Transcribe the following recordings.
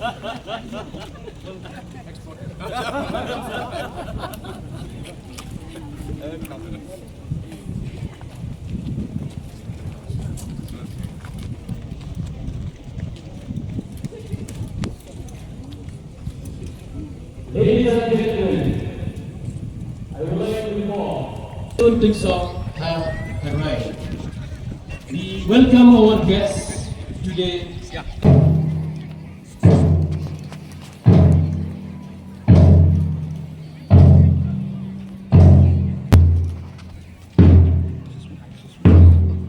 Ladies and gentlemen, I would like to inform Olympic song have arrived. We welcome our guests today.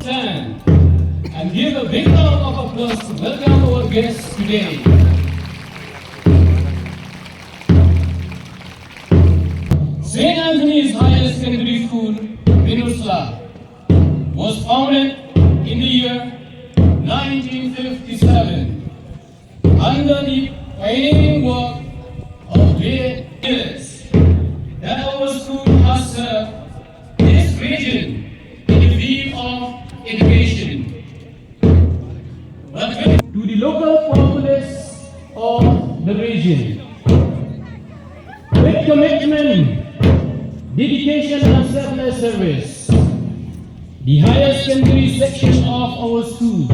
Stand and give a big round of applause to welcome our guests today. St. Anthony's Higher Secondary School, Pynursla, was founded in the year 1957 under the pioneering work of great leaders that our school has served this region in the field of education, but to the local populace of the region. With commitment, dedication and selfless service, the higher secondary section of our school